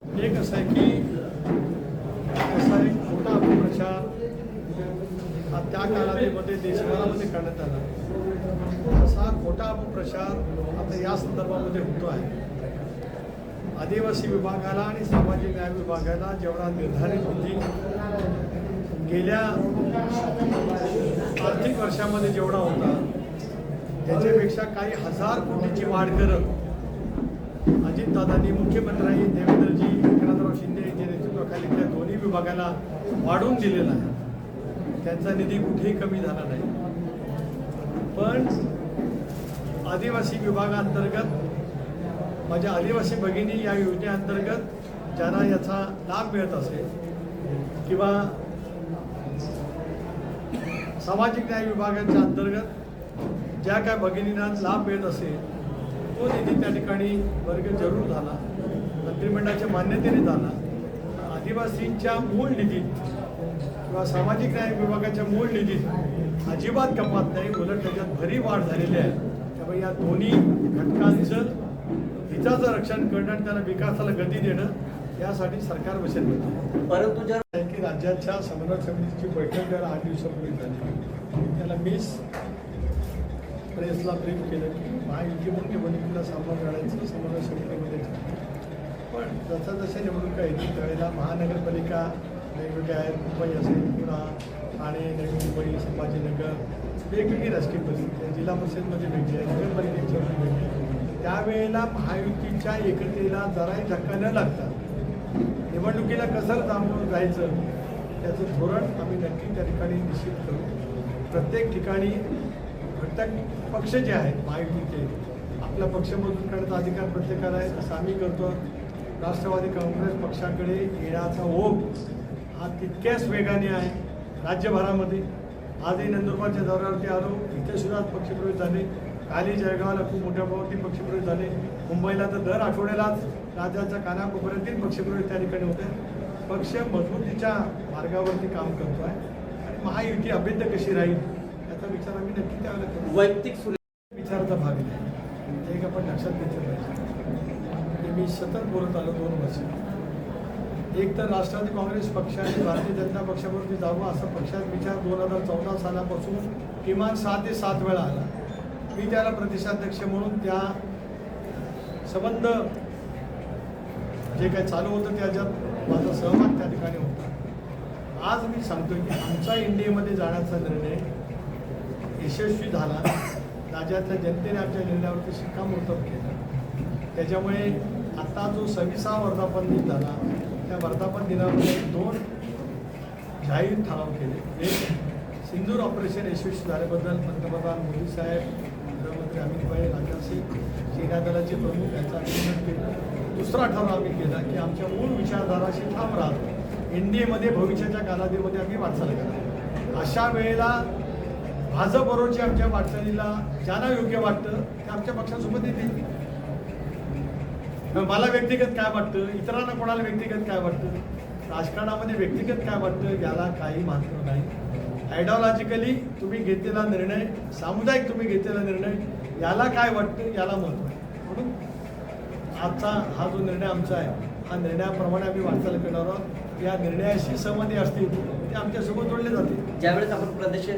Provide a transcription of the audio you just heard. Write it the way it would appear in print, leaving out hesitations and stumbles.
एक असं आहे की असा एक खोटा अपप्रचार हा त्या कालावधीमध्ये देशभरामध्ये करण्यात आला। असा खोटा अपप्रचार आता या संदर्भामध्ये होतो आहे। आदिवासी विभागाला आणि सामाजिक न्याय विभागाला जेवढा निर्धारित निधी गेल्या आर्थिक वर्षामध्ये जेवढा होता त्याच्यापेक्षा काही हजार कोटीची वाढ करत अजितदादांनी, मुख्यमंत्र्यांनी, देवेंद्रजी, एकनाथराव शिंदे यांच्या नेतृत्वाखाली त्या दोन्ही विभागाला वाढवून दिलेला आहे। त्यांचा निधी कुठेही कमी झाला नाही। पण आदिवासी विभागाअंतर्गत माझ्या आदिवासी भगिनी या योजनेअंतर्गत ज्यांना याचा लाभ मिळत असेल किंवा सामाजिक न्याय विभागाच्या अंतर्गत ज्या काय भगिनींना लाभ मिळत असेल तो निधी त्या ठिकाणी वर्ग जरूर झाला, मंत्रिमंडळाच्या मान्यतेने झाला। आदिवासींच्या मूळ निधीत किंवा सामाजिक न्याय विभागाच्या मूळ निधीत अजिबात कपात नाही, उलट त्याच्यात भरी वाढ झालेली आहे। त्यामुळे या दोन्ही घटकांचं हिताचं रक्षण करणं आणि त्याला विकासाला गती देणं यासाठी सरकार वचनबद्ध। परंतु ज्या की राज्याच्या समन्वय समितीची बैठक जर 8 दिवसापूर्वी झाली, त्याला मीच प्रेसला ब्रीफ केलं की महायुतीमुळे निवडणुकीला सामोरं जाण्याचं समन्वय समितीमध्ये पण जशा निवडणुका येतील त्यावेळेला महानगरपालिका वेगवेगळ्या आहेत, मुंबई असेल, पुणे, ठाणे, नवी मुंबई, संभाजीनगर, वेगवेगळी राजकीय परिस्थिती, जिल्हा परिषदमध्ये वेगळी आहे, नगरपालिकेच्या वेगळी आहे। त्यावेळेला महायुतीच्या एकतेला जराही धक्का न लागता निवडणुकीला कसं सामोरं जायचं त्याचं धोरण आम्ही नक्की त्या ठिकाणी निश्चित करू। प्रत्येक ठिकाणी घटक पक्ष जे आहेत महायुतीचे आपला पक्ष मजबूत करण्याचा अधिकार प्रत्येकाला आहे, असं आम्ही करतो। राष्ट्रवादी काँग्रेस पक्षाकडे येण्याचा ओघ हा तितक्याच वेगाने आहे राज्यभरामध्ये। आजही नंदुरबारच्या दौऱ्यावरती आलो, इथे सुद्धा पक्षप्रवेश झाले, काली जळगावला खूप मोठ्या प्रमाणावरती पक्षप्रवेश झाले, मुंबईला तर दर आठवड्यालाच राज्याच्या कानाकोपऱ्यातील पक्षप्रवेश त्या ठिकाणी होते। पक्ष मजबूतीच्या मार्गावरती काम करतो आहे आणि महायुती अभेद्य कशी राहील याचा विचार आम्ही नक्की त्यावेळेला करू। वैयक्तिक विचाराचा भाग आहे, एक आपण लक्षात घेतलं पाहिजे की मी सतत बोलत आलो 2 वर्ष। एक तर राष्ट्रवादी काँग्रेस पक्ष आणि भारतीय जनता पक्षावरती जावं असा पक्षात विचार 2014 सालापासून किमान 6 ते 7 वेळा आला। मी त्याला प्रदेशाध्यक्ष म्हणून त्या संबंध जे काही चालू होतं त्याच्यात माझा सहभाग त्या ठिकाणी होता। आज मी सांगतो की आमचा एनडीएमध्ये जाण्याचा निर्णय यशस्वी झाला। राज्यातल्या जनतेने आमच्या निर्णयावरती शिक्कामोर्तब केलं। त्याच्यामुळे आता जो 26वा वर्धापन दिन झाला त्या वर्धापन दिनामध्ये 2 जाहीर ठराव केले। एक, सिंदूर ऑपरेशन यशस्वी झाल्याबद्दल पंतप्रधान मोदी साहेब, गृहमंत्री अमित भाई, राजनाथ सिंग, सेना दलाचे प्रमुख यांचं अभिनंदन केलं। दुसरा ठराव आम्ही केला की आमच्या मूळ विचारधाराशी ठाम राहतो एनडीएमध्ये भविष्याच्या कालावधीमध्ये आम्ही वाटचाल करा। अशा वेळेला भाजपबरोबरची आमच्या वाटचालीला ज्यांना योग्य वाटतं ते आमच्या पक्षासोबत येतील। मला व्यक्तिगत काय वाटतं, इतरांना कोणाला व्यक्तिगत काय वाटतं, राजकारणामध्ये व्यक्तिगत काय वाटतं याला काही महत्त्व नाही। आयडिओलॉजिकली तुम्ही घेतलेला निर्णय, सामुदायिक तुम्ही घेतलेला निर्णय याला काय वाटतं याला महत्त्व आहे। म्हणून आजचा हा जो निर्णय आमचा आहे हा निर्णयाप्रमाणे आम्ही वाटचाल करणार आहोत। या निर्णयाशी सहमती असतील ते आमच्यासोबत जोडले जातील। ज्यावेळेस आपण प्रदेश